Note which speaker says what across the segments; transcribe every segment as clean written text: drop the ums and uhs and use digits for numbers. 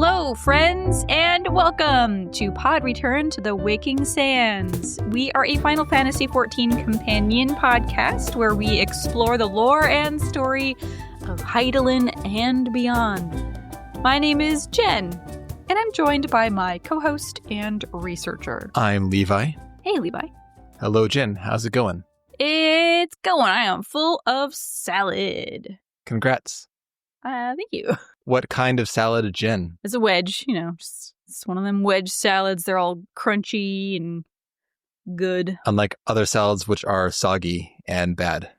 Speaker 1: Hello, friends, and welcome to Pod Return to the Waking Sands. We are a Final Fantasy XIV companion podcast where we explore the lore and story of Hydaelyn and beyond. My name is Jen, and I'm joined by my co-host and researcher.
Speaker 2: I'm Levi.
Speaker 1: Hey, Levi.
Speaker 2: Hello, Jen. How's it going?
Speaker 1: It's going. I am full of salad.
Speaker 2: Congrats.
Speaker 1: Thank you.
Speaker 2: What kind of salad, Jen?
Speaker 1: It's a wedge, just it's one of them wedge salads. They're all crunchy and good.
Speaker 2: Unlike other salads, which are soggy and bad.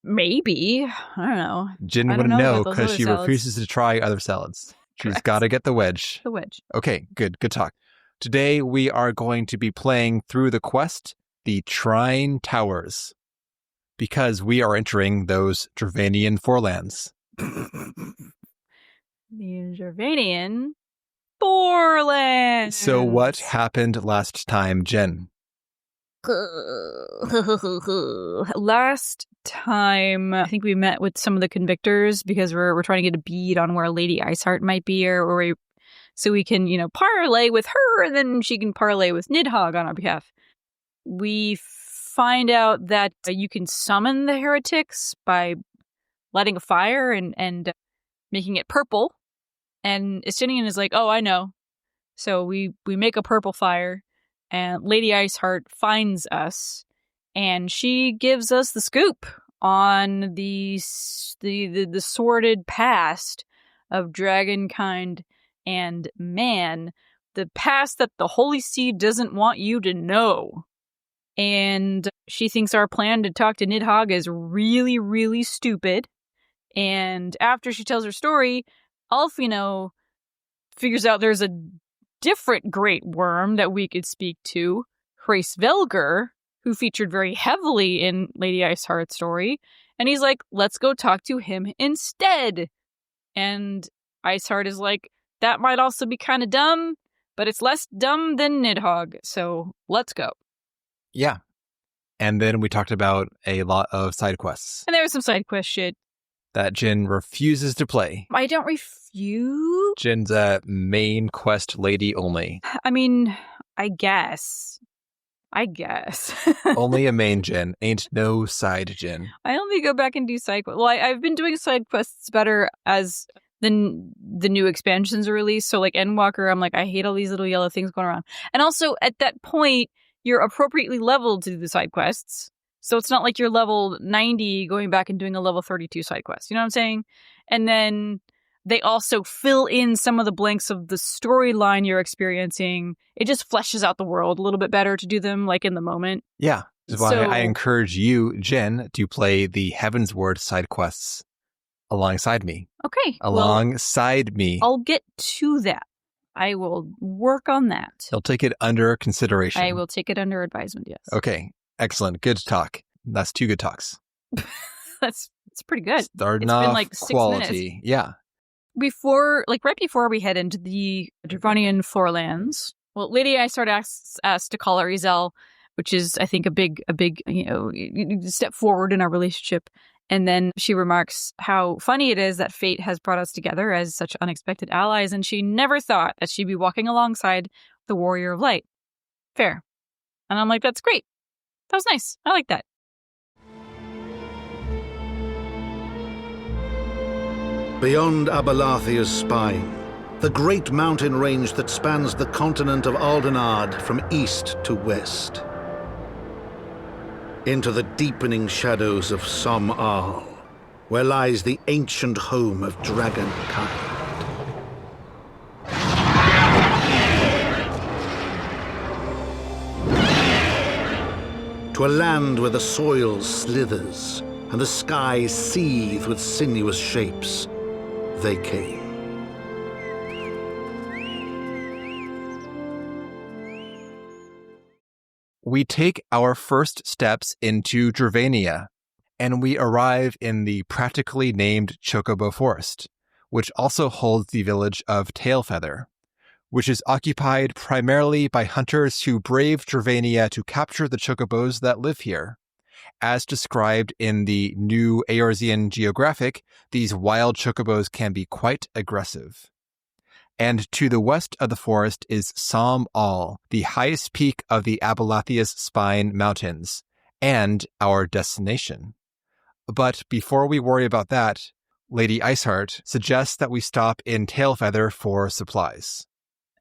Speaker 1: Maybe. I don't know.
Speaker 2: Jen wouldn't know because she refuses to try other salads. She's got to get the wedge.
Speaker 1: The wedge.
Speaker 2: Okay, good. Good talk. Today, we are going to be playing through the quest, the Trine Towers, because we are entering those Dravanian Forelands.
Speaker 1: The Dravanian Forelands.
Speaker 2: So what happened last time, Jen?
Speaker 1: Last time, I think we met with some of the convictors because we're trying to get a bead on where Lady Iceheart might be, so we can, parlay with her, and then she can parlay with Nidhogg on our behalf. We find out that you can summon the heretics by lighting a fire and making it purple. And Estinian is like, oh, I know. So we make a purple fire, and Lady Iceheart finds us, and she gives us the scoop on the sordid past of dragonkind and man, the past that the Holy Seed doesn't want you to know. And she thinks our plan to talk to Nidhogg is really, really stupid. And after she tells her story, Alfino figures out there's a different great worm that we could speak to, Hraesvelgr, who featured very heavily in Lady Iceheart's story. And he's like, let's go talk to him instead. And Iceheart is like, that might also be kind of dumb, but it's less dumb than Nidhogg, so let's go.
Speaker 2: Yeah. And then we talked about a lot of side quests.
Speaker 1: And there was some side quest shit
Speaker 2: that Jen refuses to play.
Speaker 1: I don't refuse.
Speaker 2: Jen's a main quest lady only.
Speaker 1: I mean, I guess.
Speaker 2: Only a main Jen. Ain't no side Jen.
Speaker 1: I only go back and do side quests. Well, I've been doing side quests better as the new expansions are released. So like Endwalker, I'm like, I hate all these little yellow things going around. And also at that point, you're appropriately leveled to do the side quests. So it's not like you're level 90 going back and doing a level 32 side quest. You know what I'm saying? And then they also fill in some of the blanks of the storyline you're experiencing. It just fleshes out the world a little bit better to do them like in the moment.
Speaker 2: Yeah. That's why I encourage you, Jen, to play the Heavensward side quests alongside me.
Speaker 1: Okay.
Speaker 2: Alongside me.
Speaker 1: I'll get to that. I will work on that.
Speaker 2: You'll take it under consideration.
Speaker 1: I will take it under advisement, yes.
Speaker 2: Okay. Excellent. Good talk. That's 2 good talks.
Speaker 1: It's pretty good.
Speaker 2: Starting
Speaker 1: it's
Speaker 2: off
Speaker 1: been like 6
Speaker 2: quality.
Speaker 1: Minutes.
Speaker 2: Yeah.
Speaker 1: Right before we head into the Dravanian Forelands, well, Lady Iceheart asks us to call her Ezel, which is, I think, a big, step forward in our relationship. And then she remarks how funny it is that fate has brought us together as such unexpected allies, and she never thought that she'd be walking alongside the Warrior of Light. Fair. And I'm like, that's great. That was nice. I like that.
Speaker 3: Beyond Abalathia's spine, the great mountain range that spans the continent of Aldenard from east to west. Into the deepening shadows of Som-Al, where lies the ancient home of dragonkind. To a land where the soil slithers and the skies seethe with sinuous shapes, they came.
Speaker 2: We take our first steps into Dravania, and we arrive in the practically named Chocobo Forest, which also holds the village of Tailfeather, which is occupied primarily by hunters who brave Dravania to capture the chocobos that live here. As described in the new Eorzean Geographic, these wild chocobos can be quite aggressive. And to the west of the forest is Som All, the highest peak of the Abelathius Spine Mountains, and our destination. But before we worry about that, Lady Iceheart suggests that we stop in Tailfeather for supplies.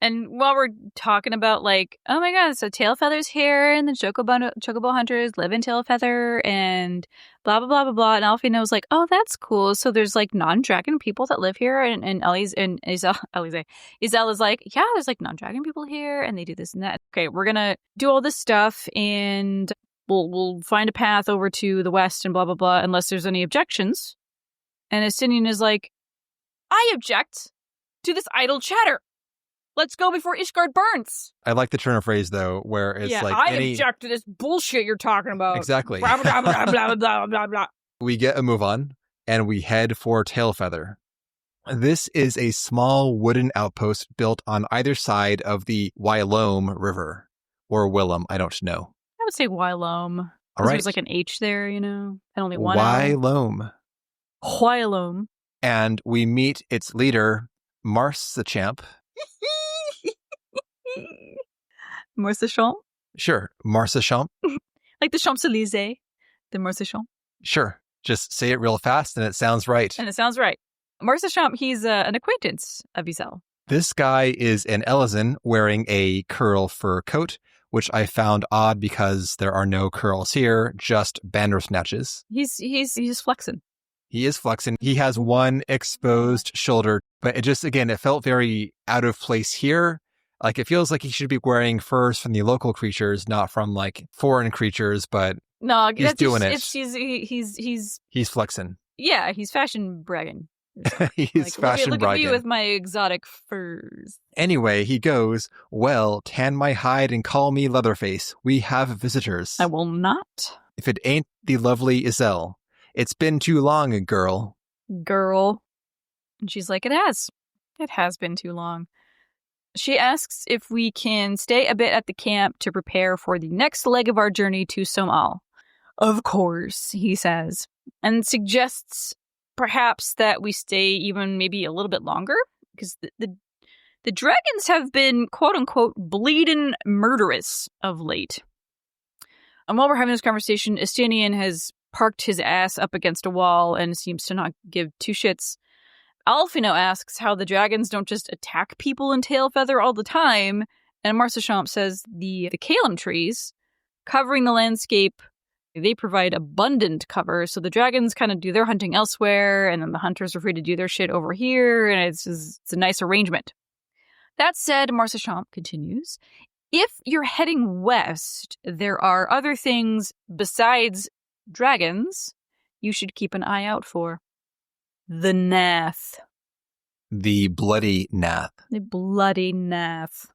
Speaker 1: And while we're talking about, like, oh my god, so Tailfeather's here, and the Chocobo hunters live in Tailfeather, and blah, blah, blah, blah, blah. And Alfino's like, oh, that's cool. So there's, like, non-dragon people that live here. And Iselle is like, yeah, there's, like, non-dragon people here, and they do this and that. Okay, we're gonna do all this stuff, and we'll find a path over to the west and blah, blah, blah, unless there's any objections. And Estinian is like, I object to this idle chatter. Let's go before Ishgard burns.
Speaker 2: I like the turn of phrase, though, where it's
Speaker 1: I object to this bullshit you're talking about.
Speaker 2: Exactly.
Speaker 1: Blah, blah, blah, blah, blah, blah, blah.
Speaker 2: We get a move on, and we head for Tailfeather. This is a small wooden outpost built on either side of the Wyloam River. Or Willem, I don't know.
Speaker 1: I would say Wyloam.
Speaker 2: All right.
Speaker 1: There's like an H there, and only one
Speaker 2: Wyloam.
Speaker 1: Wyloam.
Speaker 2: And we meet its leader, Mars the Champ.
Speaker 1: Marse-Champ?
Speaker 2: Sure, Marse-Champ.
Speaker 1: Like the Champs-Élysées, the Marse-Champ.
Speaker 2: Sure, just say it real fast and it sounds right.
Speaker 1: And it sounds right. Marse-Champ, he's an acquaintance of Iselle.
Speaker 2: This guy is an Elizan wearing a curl fur coat, which I found odd because there are no curls here, just bandersnatches.
Speaker 1: He's flexing.
Speaker 2: He is flexing. He has one exposed shoulder, but it felt very out of place here. Like, it feels like he should be wearing furs from the local creatures, not from, like, foreign creatures, but
Speaker 1: no,
Speaker 2: he's doing it.
Speaker 1: He's
Speaker 2: flexing.
Speaker 1: Yeah, he's fashion bragging.
Speaker 2: He's fashion
Speaker 1: look
Speaker 2: bragging.
Speaker 1: At me with my exotic furs.
Speaker 2: Anyway, he goes, well, tan my hide and call me Leatherface. We have visitors.
Speaker 1: I will not.
Speaker 2: If it ain't the lovely Iselle. It's been too long, girl.
Speaker 1: Girl. And she's like, it has. It has been too long. She asks if we can stay a bit at the camp to prepare for the next leg of our journey to Somal. Of course, he says, and suggests perhaps that we stay even maybe a little bit longer, because the dragons have been, quote-unquote, bleeding murderous of late. And while we're having this conversation, Estinian has parked his ass up against a wall and seems to not give two shits. Alfino asks how the dragons don't just attack people in Tailfeather all the time, and Marse-Champ says the Calum trees covering the landscape, they provide abundant cover, so the dragons kind of do their hunting elsewhere, and then the hunters are free to do their shit over here, and it's a nice arrangement. That said, Marse-Champ continues, if you're heading west, there are other things besides dragons you should keep an eye out for. The gnath.
Speaker 2: The bloody gnath.
Speaker 1: The bloody gnath.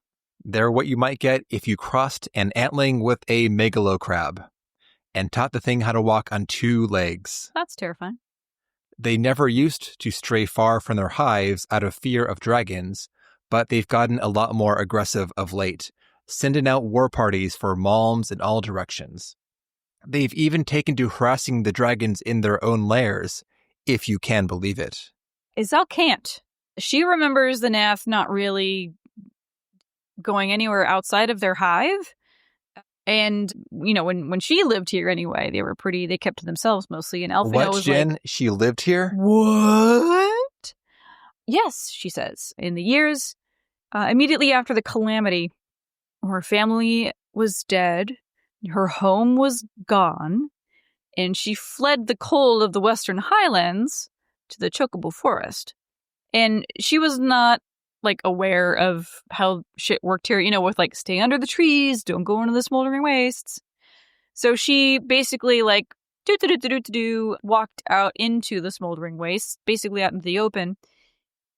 Speaker 2: They're what you might get if you crossed an antling with a megalocrab and taught the thing how to walk on two legs.
Speaker 1: That's terrifying.
Speaker 2: They never used to stray far from their hives out of fear of dragons, but they've gotten a lot more aggressive of late, sending out war parties for malms in all directions. They've even taken to harassing the dragons in their own lairs, if you can believe it.
Speaker 1: Iselle can't. She remembers the gnath not really going anywhere outside of their hive. And, when she lived here anyway, they kept to themselves mostly. And Alfino was
Speaker 2: Jen?
Speaker 1: like,
Speaker 2: She lived here?
Speaker 1: What? Yes, she says. In the years immediately after the calamity, her family was dead, her home was gone, and she fled the cold of the Western Highlands to the Chocobo Forest. And she was not, aware of how shit worked here, with, stay under the trees, don't go into the smoldering wastes. So she basically, walked out into the smoldering wastes, basically out into the open.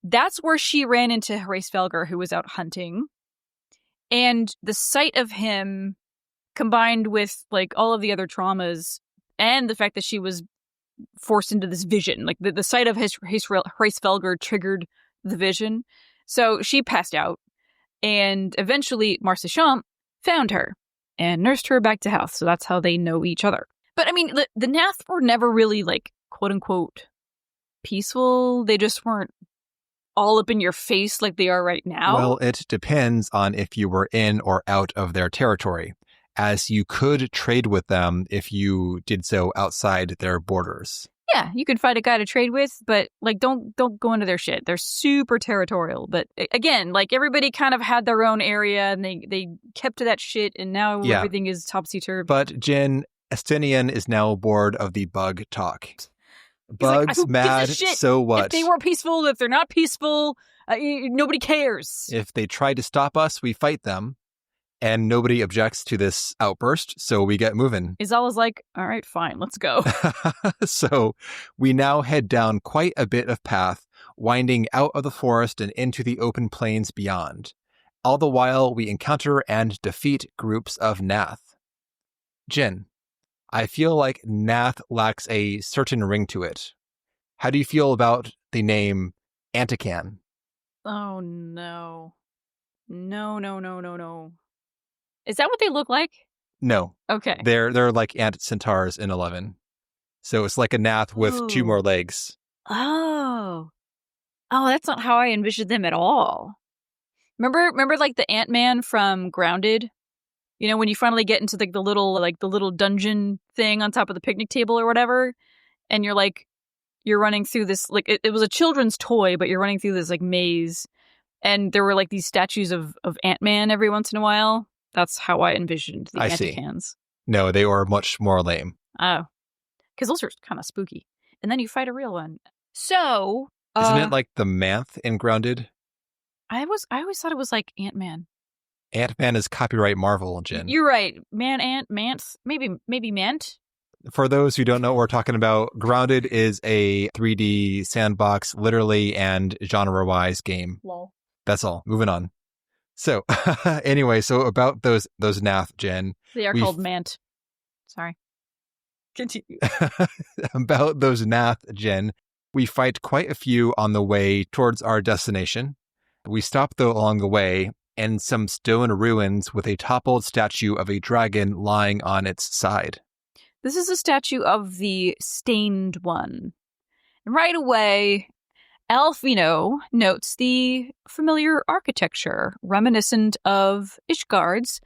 Speaker 1: That's where she ran into Hraesvelgr, who was out hunting. And the sight of him, combined with, all of the other traumas, and the fact that she was forced into this vision, the sight of Hraesvelgr triggered the vision. So she passed out, and eventually Marse-Champ found her and nursed her back to health. So that's how they know each other. But I mean, the gnath were never really quote unquote peaceful. They just weren't all up in your face like they are right now?
Speaker 2: Well, it depends on if you were in or out of their territory, as you could trade with them if you did so outside their borders.
Speaker 1: Yeah, you could find a guy to trade with, but like don't go into their shit. They're super territorial. But again, like everybody kind of had their own area and they kept to that shit, and now everything is topsy-turvy.
Speaker 2: But Jin, Estinian is now bored of the bug talk. Bugs
Speaker 1: like,
Speaker 2: mad, so what?
Speaker 1: If they were peaceful, if they're not peaceful, nobody cares.
Speaker 2: If they try to stop us, we fight them. And nobody objects to this outburst, so we get moving.
Speaker 1: Izala's like, all right, fine, let's go.
Speaker 2: So we now head down quite a bit of path, winding out of the forest and into the open plains beyond. All the while, we encounter and defeat groups of gnath. Jin, I feel like gnath lacks a certain ring to it. How do you feel about the name Antican?
Speaker 1: Oh, no. No. Is that what they look like?
Speaker 2: No.
Speaker 1: Okay.
Speaker 2: They're like ant centaurs in 11. So it's like a gnath with 2 more legs.
Speaker 1: Oh, that's not how I envisioned them at all. Remember like the Ant-Man from Grounded? You know, when you finally get into like the little dungeon thing on top of the picnic table or whatever, and you're running through this, like it was a children's toy, but you're running through this like maze, and there were like these statues of Ant-Man every once in a while. That's how I envisioned the Anticans.
Speaker 2: No, they were much more lame.
Speaker 1: Oh. Because those are kind of spooky. And then you fight a real one. So...
Speaker 2: Isn't it like the Manth in Grounded?
Speaker 1: I always thought it was like Ant-Man.
Speaker 2: Ant-Man is copyright Marvel, Jen.
Speaker 1: You're right. Manth. Maybe Mant?
Speaker 2: For those who don't know what we're talking about, Grounded is a 3D sandbox, literally and genre-wise game.
Speaker 1: Lol.
Speaker 2: That's all. Moving on. So, anyway, so about those gnath, Jen.
Speaker 1: They are called Mant. Sorry. Continue.
Speaker 2: About those gnath, Jen, we fight quite a few on the way towards our destination. We stop, though, along the way, in some stone ruins with a toppled statue of a dragon lying on its side.
Speaker 1: This is a statue of the Stained One. And right away... Alfino notes the familiar architecture reminiscent of Ishgard's,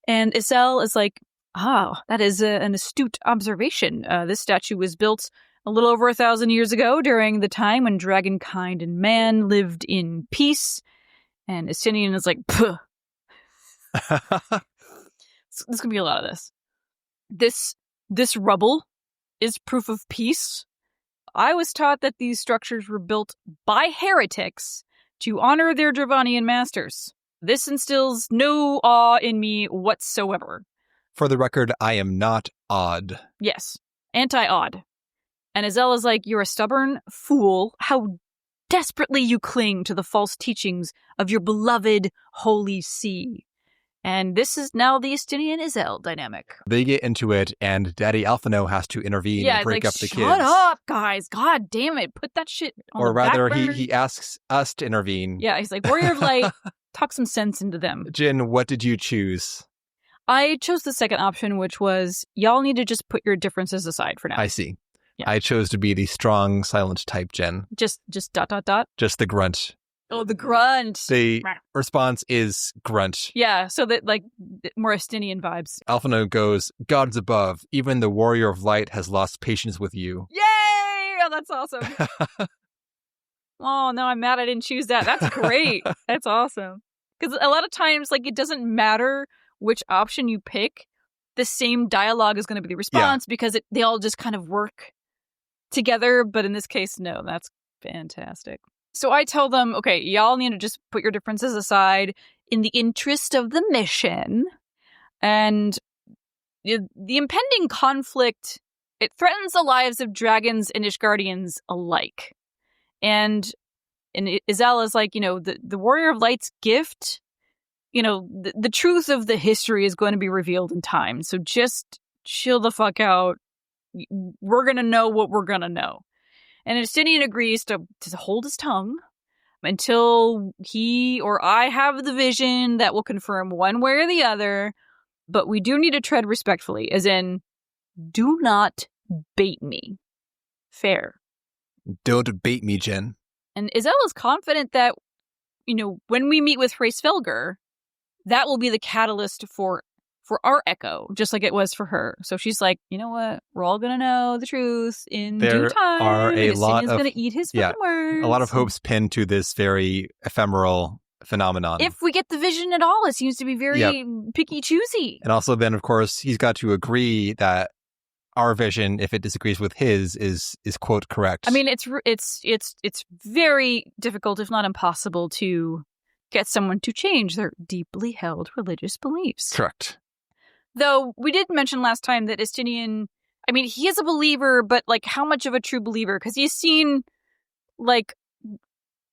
Speaker 1: and Isel is like, that is an astute observation. This statue was built a little over 1,000 years ago during the time when dragonkind and man lived in peace. And Estinian is like, puh. There's going to be a lot of this. This rubble is proof of peace. I was taught that these structures were built by heretics to honor their Dravanian masters. This instills no awe in me whatsoever.
Speaker 2: For the record, I am not odd.
Speaker 1: Yes, anti-odd. And Azelle is like, you're a stubborn fool. How desperately you cling to the false teachings of your beloved Holy See. And this is now the Estinian Isel dynamic.
Speaker 2: They get into it, and Daddy Alphino has to intervene and break up the kids.
Speaker 1: Shut up, guys. God damn it. Put that shit on
Speaker 2: or
Speaker 1: the
Speaker 2: rather,
Speaker 1: back burner.
Speaker 2: he asks us to intervene.
Speaker 1: Yeah, he's like, Warrior of Light, talk some sense into them.
Speaker 2: Jin, what did you choose?
Speaker 1: I chose the second option, which was, y'all need to just put your differences aside for now.
Speaker 2: I see.
Speaker 1: Yeah.
Speaker 2: I chose to be the strong, silent type, Jen.
Speaker 1: Just ... Just
Speaker 2: the grunt.
Speaker 1: Oh, the grunt.
Speaker 2: The response is grunt.
Speaker 1: Yeah, so that, like, more Estinian vibes.
Speaker 2: Alphino goes, Gods above, even the warrior of light has lost patience with you.
Speaker 1: Yay! Oh, that's awesome. Oh, no, I'm mad I didn't choose that. That's great. That's awesome. Because a lot of times, like, it doesn't matter which option you pick. The same dialogue is going to be the response because they all just kind of work together. But in this case, no, that's fantastic. So I tell them, okay, y'all need to just put your differences aside in the interest of the mission. And the impending conflict, it threatens the lives of dragons and Ishgardians alike. And Isel is like, the Warrior of Light's gift, the truth of the history is going to be revealed in time. So just chill the fuck out. We're going to know what we're going to know. And Estinian agrees to hold his tongue until he or I have the vision that will confirm one way or the other. But we do need to tread respectfully, as in, do not bait me. Fair.
Speaker 2: Don't bait me, Jen.
Speaker 1: And Iselle is confident that, when we meet with Hraesvelgr, that will be the catalyst for our echo, just like it was for her. So she's like, you know what? We're all going to know the truth in due time.
Speaker 2: There are a lot of...
Speaker 1: going to eat his fucking words.
Speaker 2: A lot of hopes pinned to this very ephemeral phenomenon.
Speaker 1: If we get the vision at all, it seems to be very picky choosy.
Speaker 2: And also then, of course, he's got to agree that our vision, if it disagrees with his, is quote correct.
Speaker 1: I mean, it's very difficult, if not impossible, to get someone to change their deeply held religious beliefs.
Speaker 2: Correct.
Speaker 1: Though we did mention last time that Estinian, I mean, he is a believer, but like how much of a true believer? Because he's seen like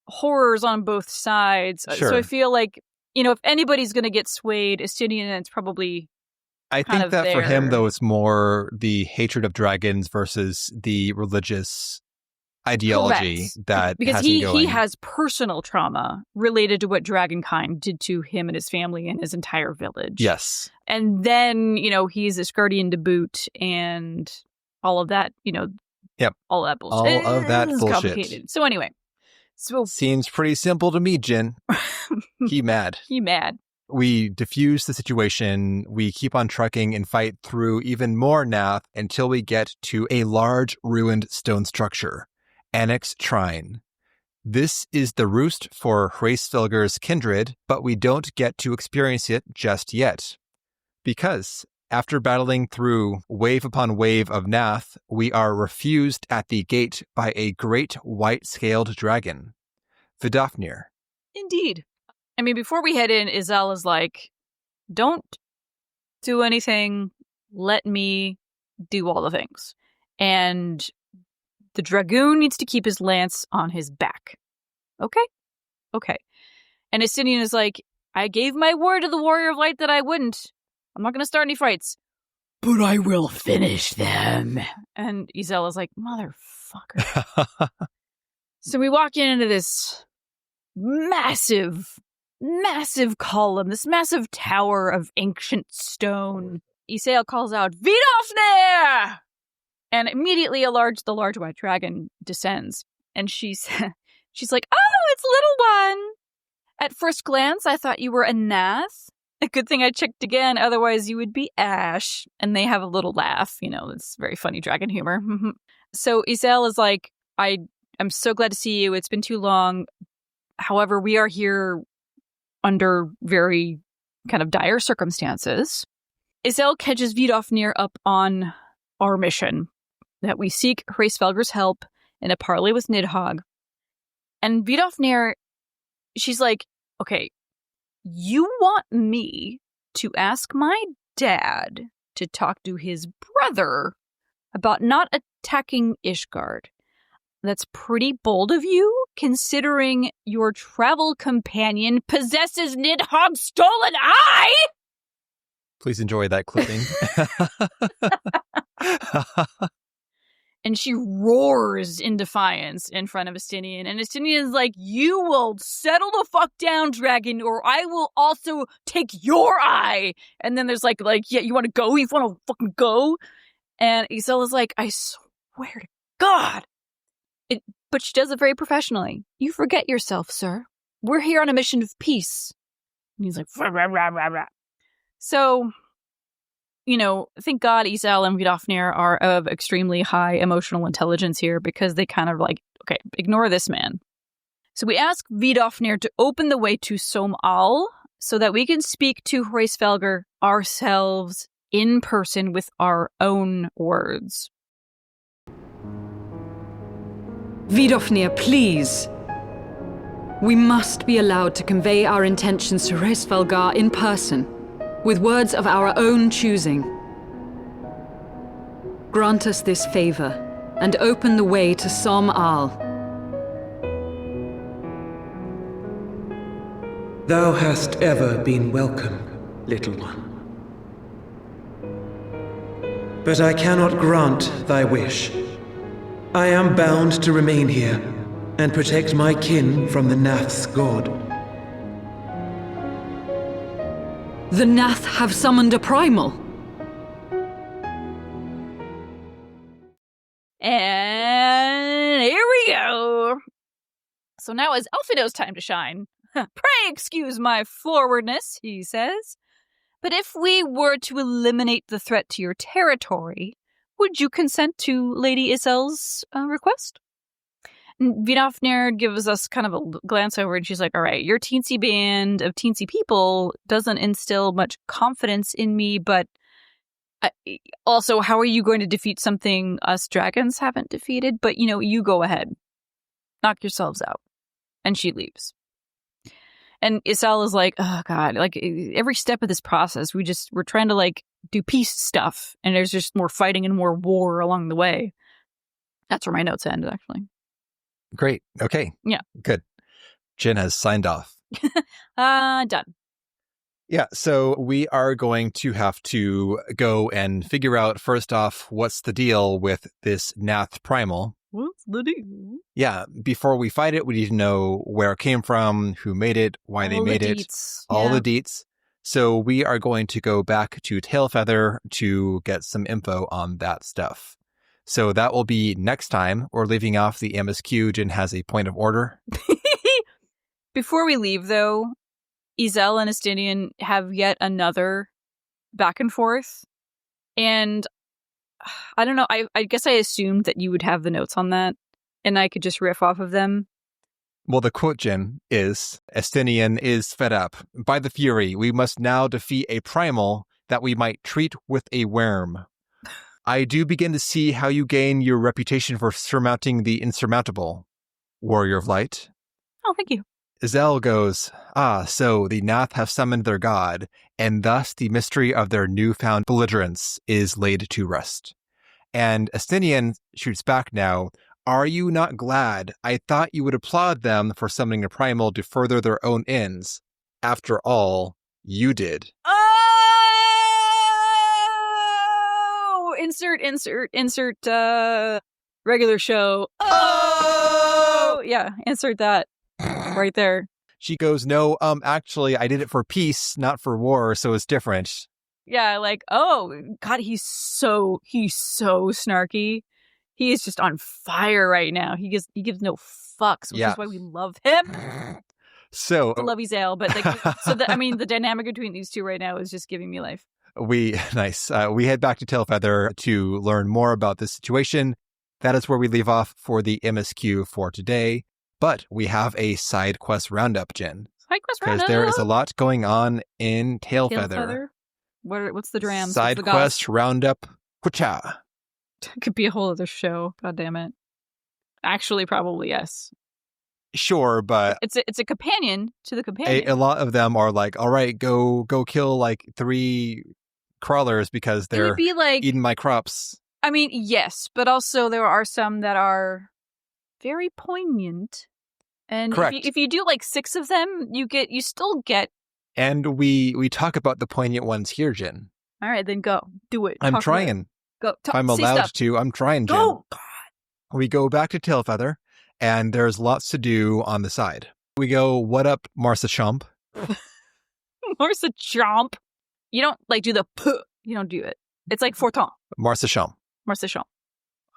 Speaker 1: horrors on both sides.
Speaker 2: Sure.
Speaker 1: So I feel like, if anybody's going to get swayed, Estinian, it's probably
Speaker 2: I think that for him, though, it's more the hatred of dragons versus the religious ideology that
Speaker 1: because
Speaker 2: has him going.
Speaker 1: He has personal trauma related to what Dragonkind did to him and his family and his entire village.
Speaker 2: Yes.
Speaker 1: And then, he's Asgardian to boot and all of that,
Speaker 2: Yep.
Speaker 1: all that bullshit.
Speaker 2: All of that bullshit.
Speaker 1: Complicated. So anyway.
Speaker 2: Seems pretty simple to me, Jin. He mad.
Speaker 1: He mad.
Speaker 2: We diffuse the situation, we keep on trucking and fight through even more gnath until we get to a large ruined stone structure, Annex Trine. This is the roost for Hraesvelgr's kindred, but we don't get to experience it just yet. Because after battling through wave upon wave of gnath, we are refused at the gate by a great white-scaled dragon, Vidofnir.
Speaker 1: Indeed. I mean, before we head in, Iselle is like, don't do anything. Let me do all the things. And the dragoon needs to keep his lance on his back. Okay. And Estinian is like, I gave my word to the Warrior of Light that I wouldn't. I'm not going to start any fights. But I will finish them. And Iselle is like, motherfucker. So we walk into this massive column, this massive tower of ancient stone. Iselle calls out, Vidofnir! And immediately the large white dragon descends. And she's like, oh, it's little one. At first glance, I thought you were a gnath. A good thing I checked again, otherwise you would be ash. And they have a little laugh, it's very funny dragon humor. So Iselle is like, I'm so glad to see you. It's been too long. However, we are here under very kind of dire circumstances. Iselle catches Vidofnir up on our mission, that we seek Hraesvelgr's help in a parley with Nidhogg. And Vidofnir, she's like, okay, you want me to ask my dad to talk to his brother about not attacking Ishgard. That's pretty bold of you, considering your travel companion possesses Nidhogg's stolen eye!
Speaker 2: Please enjoy that clipping.
Speaker 1: And she roars in defiance in front of Estinian. And Estinian is like, you will settle the fuck down, dragon, or I will also take your eye. And then there's like, yeah, you want to go? You want to fucking go? And Iselle is like, I swear to God. But she does it very professionally. You forget yourself, sir. We're here on a mission of peace. And he's like, rah, rah, rah, rah, rah. So, thank God Iselle and Vidofnir are of extremely high emotional intelligence here, because they kind of like, okay, ignore this man. So we ask Vidofnir to open the way to Som-Al so that we can speak to Hraesvelgr ourselves in person with our own words.
Speaker 4: Vidofnir, please. We must be allowed to convey our intentions to Hraesvelgr in person, with words of our own choosing. Grant us this favor, and open the way to Som-Al.
Speaker 5: Thou hast ever been welcome, little one. But I cannot grant thy wish. I am bound to remain here, and protect my kin from the Gnath's god.
Speaker 4: The Gnath have summoned a primal.
Speaker 1: And here we go. So now is Elfino's time to shine. Pray excuse my forwardness, he says. But if we were to eliminate the threat to your territory, would you consent to Lady Isel's request? And Vidofnir gives us kind of a glance over, and she's like, all right, your teensy band of teensy people doesn't instill much confidence in me, but also, how are you going to defeat something us dragons haven't defeated? But, you go ahead. Knock yourselves out. And she leaves. And Isel is like, oh, God, like, every step of this process, we're trying to, like, do peace stuff, and there's just more fighting and more war along the way. That's where my notes end, actually.
Speaker 2: Great. Okay.
Speaker 1: Yeah.
Speaker 2: Good. Jen has signed off.
Speaker 1: Done.
Speaker 2: Yeah, so we are going to have to go and figure out, first off, what's the deal with this Gnath primal.
Speaker 1: What's the deal?
Speaker 2: Yeah, before we fight it, we need to know where it came from, who made it, why they made it, all the deets. So we are going to go back to Tailfeather to get some info on that stuff. So that will be next time. We're leaving off the MSQ. Jen has a point of order.
Speaker 1: Before we leave, though, Izel and Estinian have yet another back and forth. And I don't know, I guess I assumed that you would have the notes on that, and I could just riff off of them.
Speaker 2: Well, the quote, Jen, is, Estinian is fed up. By the fury, we must now defeat a primal that we might treat with a worm. I do begin to see how you gain your reputation for surmounting the insurmountable. Warrior of Light.
Speaker 1: Oh, thank you.
Speaker 2: Izel goes, so the Gnath have summoned their god, and thus the mystery of their newfound belligerence is laid to rest. And Estinian shoots back now, are you not glad? I thought you would applaud them for summoning a primal to further their own ends. After all, you did.
Speaker 1: Oh! Insert, regular show. Oh! Yeah, insert that. Right there.
Speaker 2: She goes, no, actually, I did it for peace, not for war, so it's different.
Speaker 1: Yeah, like, oh, God, he's so snarky. He is just on fire right now. He gives no fucks, which is why we love him.
Speaker 2: So
Speaker 1: I love Izel, but like, the dynamic between these two right now is just giving me life.
Speaker 2: Nice. We head back to Tailfeather to learn more about this situation. That is where we leave off for the MSQ for today. But we have a side quest roundup, Jen.
Speaker 1: Side quest roundup?
Speaker 2: Because there is a lot going on in Tailfeather.
Speaker 1: What's the drams?
Speaker 2: Side quest roundup. Kucha.
Speaker 1: Could be a whole other show. God damn it. Actually, probably yes.
Speaker 2: Sure, but
Speaker 1: it's a companion to the companion.
Speaker 2: A lot of them are like, all right, go kill like 3 crawlers because they're eating my crops.
Speaker 1: I mean, yes, but also there are some that are very poignant. And if you do like 6 of them, you still get.
Speaker 2: And we talk about the poignant ones here, Jen.
Speaker 1: All right, then go. Do it.
Speaker 2: I'm trying.
Speaker 1: Go.
Speaker 2: If I'm allowed to. I'm trying, Jen.
Speaker 1: Go.
Speaker 2: We go back to Tailfeather, and there's lots to do on the side. We go, what up, Marcia Chomp?
Speaker 1: Marcia Chomp. You don't do the puh. You don't do it. It's like Fortin.
Speaker 2: Marcia Chomp.
Speaker 1: Marcia Chomp.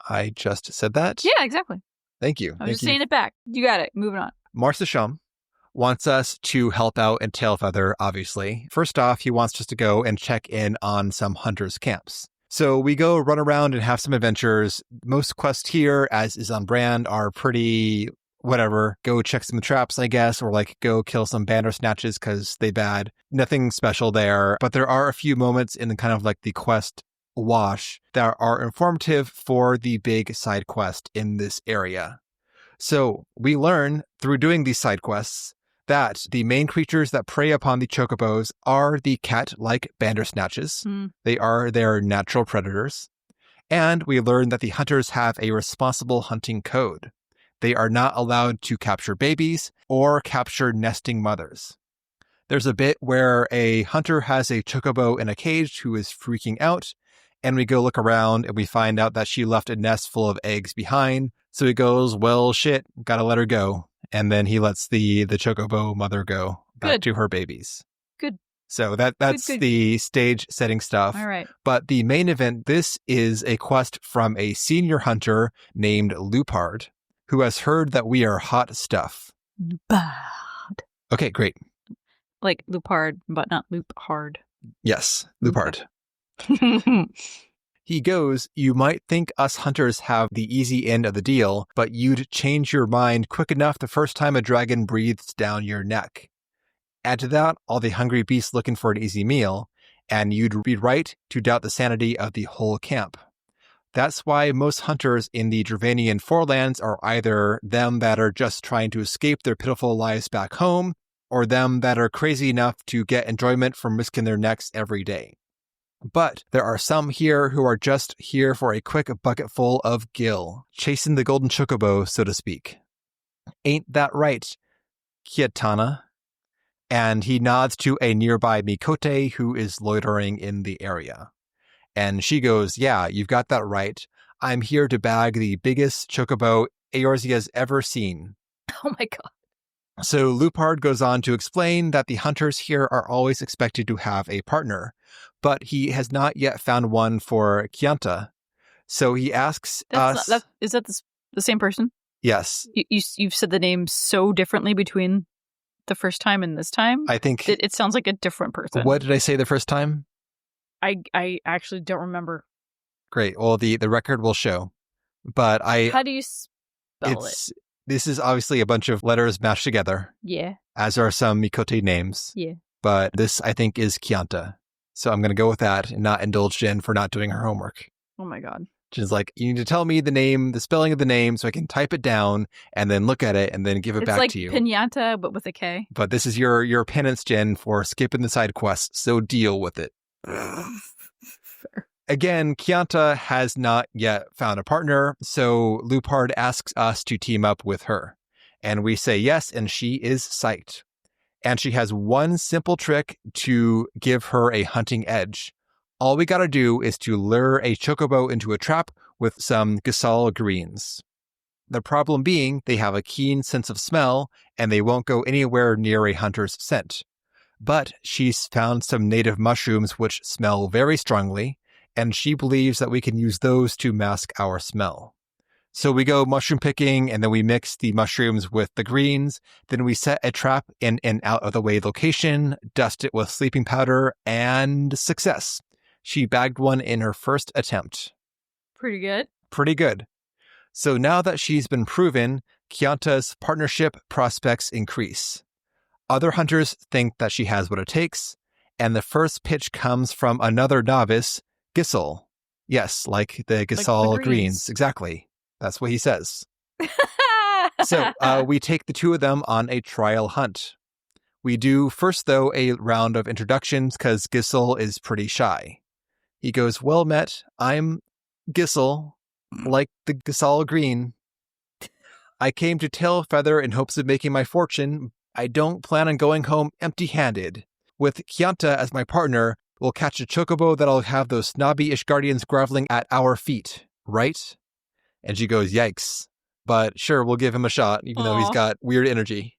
Speaker 2: I just said that?
Speaker 1: Yeah, exactly.
Speaker 2: Thank you.
Speaker 1: I was just saying it back. You got it. Moving on.
Speaker 2: Marcia Chomp wants us to help out in Tailfeather, obviously. First off, he wants us to go and check in on some hunters' camps. So we go run around and have some adventures. Most quests here, as is on brand, are pretty whatever. Go check some traps, I guess, or like go kill some bandersnatches because they bad. Nothing special there. But there are a few moments in the kind of like the quest wash that are informative for the big side quest in this area. So we learn through doing these side quests that the main creatures that prey upon the chocobos are the cat-like bandersnatches. They are their natural predators. And we learn that the hunters have a responsible hunting code. They are not allowed to capture babies or capture nesting mothers. There's a bit where a hunter has a chocobo in a cage who is freaking out, and we go look around and we find out that she left a nest full of eggs behind. So he goes, well, shit, gotta let her go. And then he lets the chocobo mother go back to her babies.
Speaker 1: Good.
Speaker 2: So that's good. The stage setting stuff.
Speaker 1: All right.
Speaker 2: But the main event, this is a quest from a senior hunter named Lupard, who has heard that we are hot stuff.
Speaker 1: Lupard.
Speaker 2: Okay, great.
Speaker 1: Like Lupard, but not loop hard.
Speaker 2: Yes, Lupard. He goes, you might think us hunters have the easy end of the deal, but you'd change your mind quick enough the first time a dragon breathes down your neck. Add to that all the hungry beasts looking for an easy meal, and you'd be right to doubt the sanity of the whole camp. That's why most hunters in the Dravanian Forelands are either them that are just trying to escape their pitiful lives back home, or them that are crazy enough to get enjoyment from risking their necks every day. But there are some here who are just here for a quick bucketful of gill, chasing the golden chocobo, so to speak. Ain't that right, Kietana? And he nods to a nearby Mikote who is loitering in the area. And she goes, yeah, you've got that right. I'm here to bag the biggest chocobo Eorzea's ever seen.
Speaker 1: Oh my god.
Speaker 2: So Lupard goes on to explain that the hunters here are always expected to have a partner, but he has not yet found one for Kianta. So he asks us...
Speaker 1: Is that the same person?
Speaker 2: Yes.
Speaker 1: You've said the name so differently between the first time and this time.
Speaker 2: I think...
Speaker 1: It sounds like a different person.
Speaker 2: What did I say the first time?
Speaker 1: I actually don't remember.
Speaker 2: Great. Well, the record will show. But
Speaker 1: How do you spell it?
Speaker 2: This is obviously a bunch of letters mashed together.
Speaker 1: Yeah.
Speaker 2: As are some Mikote names.
Speaker 1: Yeah.
Speaker 2: But this, I think, is Kianta. So I'm going to go with that and not indulge Jen for not doing her homework.
Speaker 1: Oh my god.
Speaker 2: Jen's like, you need to tell me the name, the spelling of the name, so I can type it down and then look at it and then give it back to you.
Speaker 1: It's like Pinata, but with a K.
Speaker 2: But this is your penance, Jen, for skipping the side quest, so deal with it.
Speaker 1: Fair.
Speaker 2: Again, Kianta has not yet found a partner, so Lupard asks us to team up with her. And we say yes, and she is psyched. And she has one simple trick to give her a hunting edge. All we gotta do is to lure a chocobo into a trap with some Gisal greens. The problem being, they have a keen sense of smell, and they won't go anywhere near a hunter's scent. But she's found some native mushrooms which smell very strongly, and she believes that we can use those to mask our smell. So we go mushroom picking, and then we mix the mushrooms with the greens. Then we set a trap in an out-of-the-way location, dust it with sleeping powder, and success. She bagged one in her first attempt.
Speaker 1: Pretty good.
Speaker 2: Pretty good. So now that she's been proven, Kianta's partnership prospects increase. Other hunters think that she has what it takes, and the first pitch comes from another novice, Gisal. Yes, like the Gisal
Speaker 1: Like the
Speaker 2: greens. Exactly. That's what he says. So we take the two of them on a trial hunt. We do first, though, a round of introductions because Gisal is pretty shy. He goes, well met, I'm Gisal, like the Gisal green. I came to Tailfeather in hopes of making my fortune. I don't plan on going home empty-handed. With Kianta as my partner, we'll catch a chocobo that'll have those snobby-ish guardians groveling at our feet, right? And she goes, yikes. But sure, we'll give him a shot, even though he's got weird energy.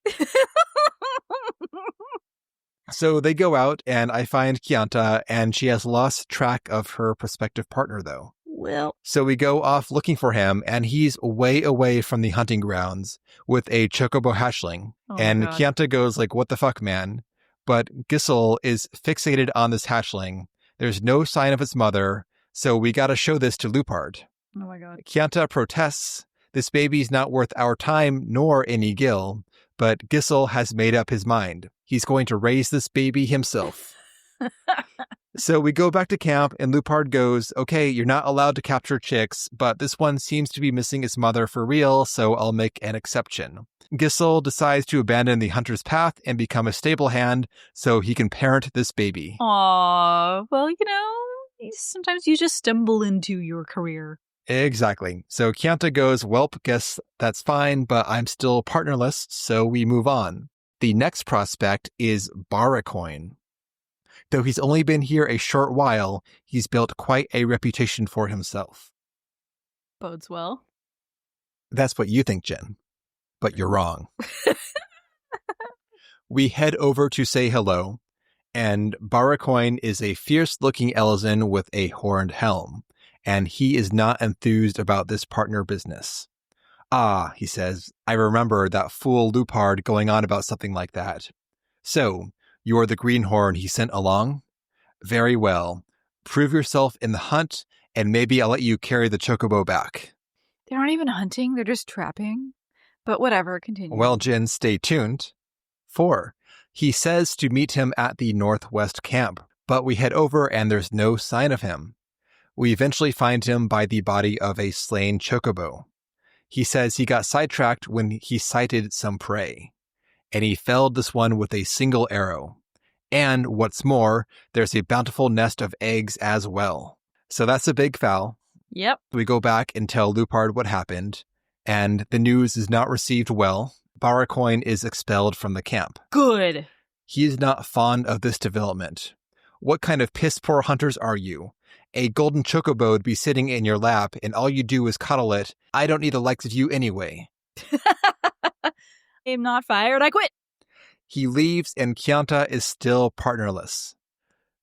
Speaker 2: So they go out, and I find Kianta, and she has lost track of her prospective partner, though.
Speaker 1: Well.
Speaker 2: So we go off looking for him, and he's way away from the hunting grounds with a chocobo hatchling. And Kianta goes like, what the fuck, man? But Gisal is fixated on this hatchling. There's no sign of its mother, so we gotta show this to Lupard.
Speaker 1: Oh my god.
Speaker 2: Kianta protests. This baby's not worth our time nor any gill, but Gisal has made up his mind. He's going to raise this baby himself. So we go back to camp, and Lupard goes, okay, you're not allowed to capture chicks, but this one seems to be missing its mother for real, so I'll make an exception. Gisal decides to abandon the hunter's path and become a stable hand so he can parent this baby.
Speaker 1: Aw, well, sometimes you just stumble into your career.
Speaker 2: Exactly. So Kianta goes, welp, guess that's fine, but I'm still partnerless, so we move on. The next prospect is Baracoin. Though he's only been here a short while, he's built quite a reputation for himself.
Speaker 1: Bodes well.
Speaker 2: That's what you think, Jen. But you're wrong. We head over to say hello, and Baracoin is a fierce-looking Elzen with a horned helm, and he is not enthused about this partner business. Ah, he says, I remember that fool Lupard going on about something like that. So, you're the greenhorn he sent along? Very well. Prove yourself in the hunt, and maybe I'll let you carry the chocobo back.
Speaker 1: They aren't even hunting, they're just trapping. But whatever, continue.
Speaker 2: Well, Jin, stay tuned. 4. He says to meet him at the northwest camp, but we head over and there's no sign of him. We eventually find him by the body of a slain chocobo. He says he got sidetracked when he sighted some prey, and he felled this one with a single arrow. And what's more, there's a bountiful nest of eggs as well. So that's a big foul.
Speaker 1: Yep.
Speaker 2: We go back and tell Lupard what happened, and the news is not received well. Baracoin is expelled from the camp.
Speaker 1: Good.
Speaker 2: He is not fond of this development. What kind of piss-poor hunters are you? A golden chocobo would be sitting in your lap, and all you do is cuddle it. I don't need the likes of you anyway.
Speaker 1: I'm not fired, I quit.
Speaker 2: He leaves, and Chianta is still partnerless.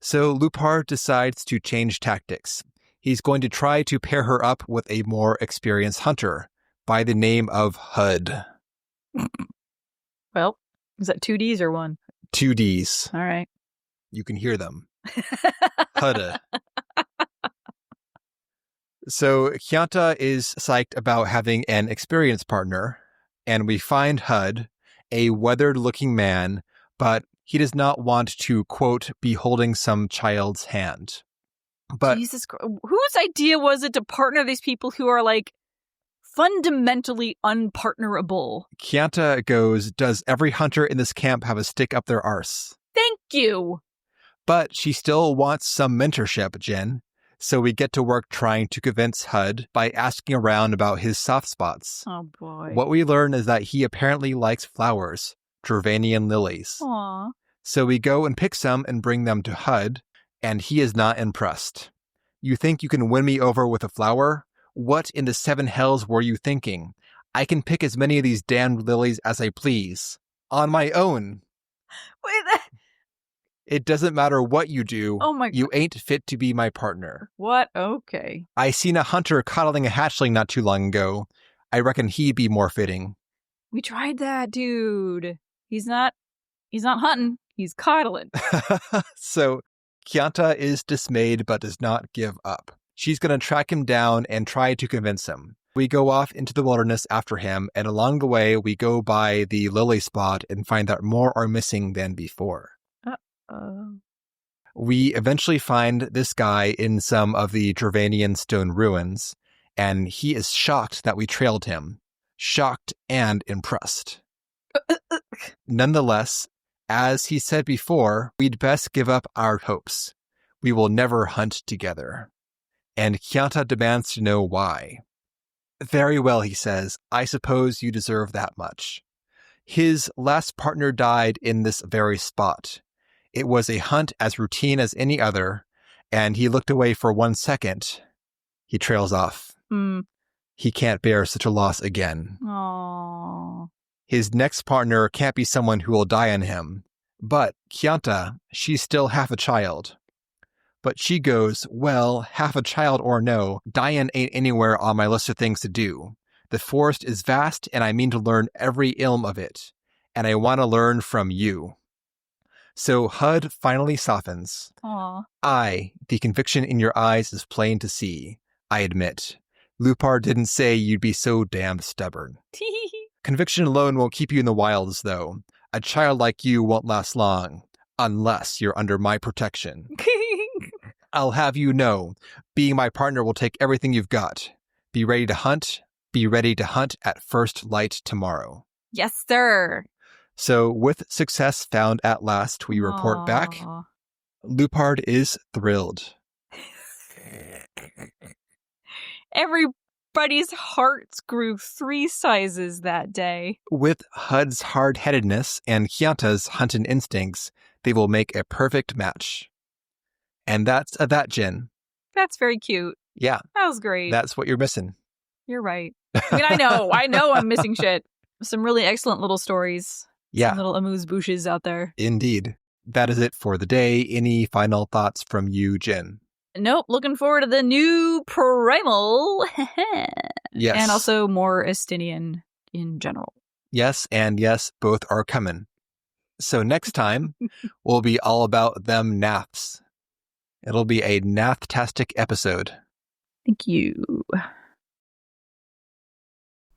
Speaker 2: So Lupard decides to change tactics. He's going to try to pair her up with a more experienced hunter by the name of Hud.
Speaker 1: Well, is that 2 Ds or 1?
Speaker 2: 2 Ds.
Speaker 1: All right.
Speaker 2: You can hear them. Hud. So Chianta is psyched about having an experienced partner, and we find Hud, a weathered-looking man, but he does not want to, quote, be holding some child's hand. But
Speaker 1: Jesus Christ. Whose idea was it to partner these people who are, like, fundamentally unpartnerable?
Speaker 2: Chianta goes, does every hunter in this camp have a stick up their arse?
Speaker 1: Thank you.
Speaker 2: But she still wants some mentorship, Jen. So we get to work trying to convince Hud by asking around about his soft spots.
Speaker 1: Oh, boy.
Speaker 2: What we learn is that he apparently likes flowers, Dravanian lilies.
Speaker 1: Aw.
Speaker 2: So we go and pick some and bring them to Hud, and he is not impressed. You think you can win me over with a flower? What in the 7 hells were you thinking? I can pick as many of these damned lilies as I please. On my own.
Speaker 1: Wait,
Speaker 2: It doesn't matter what you do.
Speaker 1: Oh my God.
Speaker 2: You ain't fit to be my partner.
Speaker 1: What? Okay.
Speaker 2: I seen a hunter coddling a hatchling not too long ago. I reckon he'd be more fitting.
Speaker 1: We tried that, dude. He's not hunting. He's coddling.
Speaker 2: So Chianta is dismayed but does not give up. She's going to track him down and try to convince him. We go off into the wilderness after him, and along the way we go by the lily spot and find that more are missing than before. We eventually find this guy in some of the Dravanian stone ruins, and he is shocked that we trailed him. Shocked and impressed. Nonetheless, as he said before, we'd best give up our hopes. We will never hunt together. And Chianta demands to know why. Very well, he says, I suppose you deserve that much. His last partner died in this very spot. It was a hunt as routine as any other, and he looked away for 1 second. He trails off. He can't bear such a loss again.
Speaker 1: Aww.
Speaker 2: His next partner can't be someone who will die on him. But Chianta, she's still half a child. But she goes, well, half a child or no, dying ain't anywhere on my list of things to do. The forest is vast, and I mean to learn every ilm of it. And I want to learn from you. So Hud finally softens.
Speaker 1: Aw.
Speaker 2: The conviction in your eyes is plain to see, I admit. Lupard didn't say you'd be so damned stubborn. Conviction alone won't keep you in the wilds, though. A child like you won't last long, unless you're under my protection. I'll have you know, being my partner will take everything you've got. Be ready to hunt. Be ready to hunt at first light tomorrow.
Speaker 1: Yes, sir.
Speaker 2: So, with success found at last, we report back. Lupard is thrilled.
Speaker 1: Everybody's hearts grew 3 sizes that day.
Speaker 2: With Hud's hard-headedness and Chianta's hunting instincts, they will make a perfect match. And that's that, Jen.
Speaker 1: That's very cute.
Speaker 2: Yeah.
Speaker 1: That was great.
Speaker 2: That's what you're missing.
Speaker 1: You're right. I mean, I know I'm missing shit. Some really excellent little stories.
Speaker 2: Yeah.
Speaker 1: Some little amuse-bouches out there.
Speaker 2: Indeed. That is it for the day. Any final thoughts from you, Jen?
Speaker 1: Nope, looking forward to the new Primal.
Speaker 2: Yes.
Speaker 1: And also more Estinian in general.
Speaker 2: Yes, and yes, both are coming. So next time, will be all about them gnaths. It'll be a gnath-tastic episode.
Speaker 1: Thank you.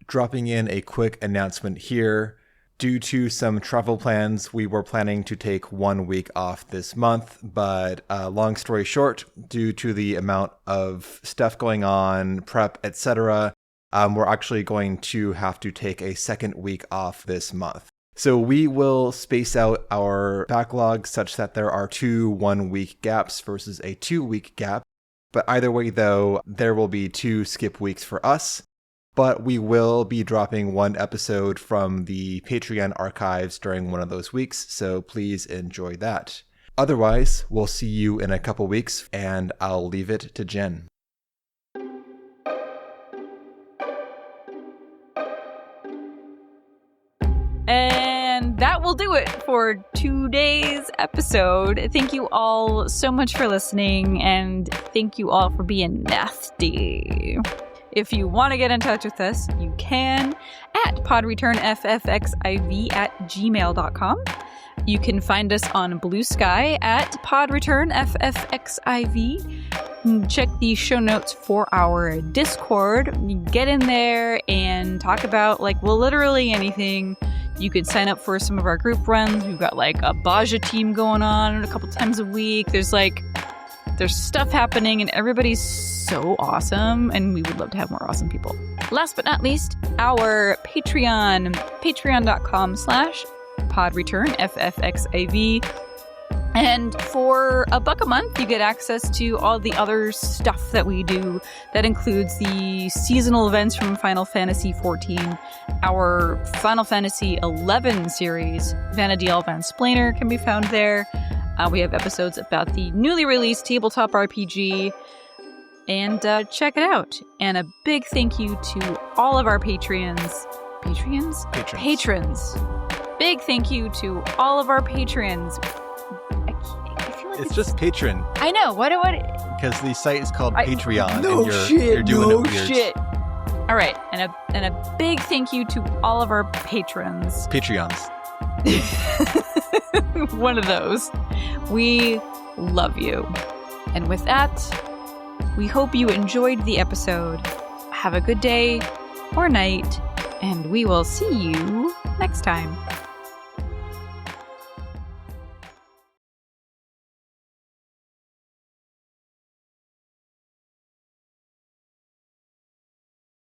Speaker 2: Dropping in a quick announcement here. Due to some travel plans, we were planning to take 1 week off this month, but long story short, due to the amount of stuff going on, prep, etc., we're actually going to have to take a second week off this month. So we will space out our backlog such that there are 2 1-week gaps versus a 2-week gap. But either way, though, there will be 2 skip weeks for us. But we will be dropping 1 episode from the Patreon archives during one of those weeks, so please enjoy that. Otherwise, we'll see you in a couple weeks, and I'll leave it to Jen.
Speaker 1: And that will do it for today's episode. Thank you all so much for listening, and thank you all for being nasty. If you want to get in touch with us, you can at podreturnffxiv@gmail.com. You can find us on Blue Sky at podreturnffxiv. Check the show notes for our Discord. Get in there and talk about, literally anything. You could sign up for some of our group runs. We've got, a Baja team going on a couple times a week. There's stuff happening, and everybody's so awesome, and we would love to have more awesome people. Last but not least, our Patreon, patreon.com/podreturnffxiv. And for $1 a month, you get access to all the other stuff that we do. That includes the seasonal events from Final Fantasy XIV, our Final Fantasy XI series, Vana'diel Van Splainer can be found there. We have episodes about the newly released tabletop RPG, and check it out. And a big thank you to all of our patrons. Patrons. Big thank you to all of our patrons. I feel like
Speaker 2: It's just patron.
Speaker 1: I know. What?
Speaker 2: Because the site is called Patreon.
Speaker 1: No
Speaker 2: and
Speaker 1: shit.
Speaker 2: You're doing it weird.
Speaker 1: Shit. All right, and a big thank you to all of our patrons.
Speaker 2: Patreons.
Speaker 1: One of those. We love you. And with that, we hope you enjoyed the episode. Have a good day or night, and we will see you next time.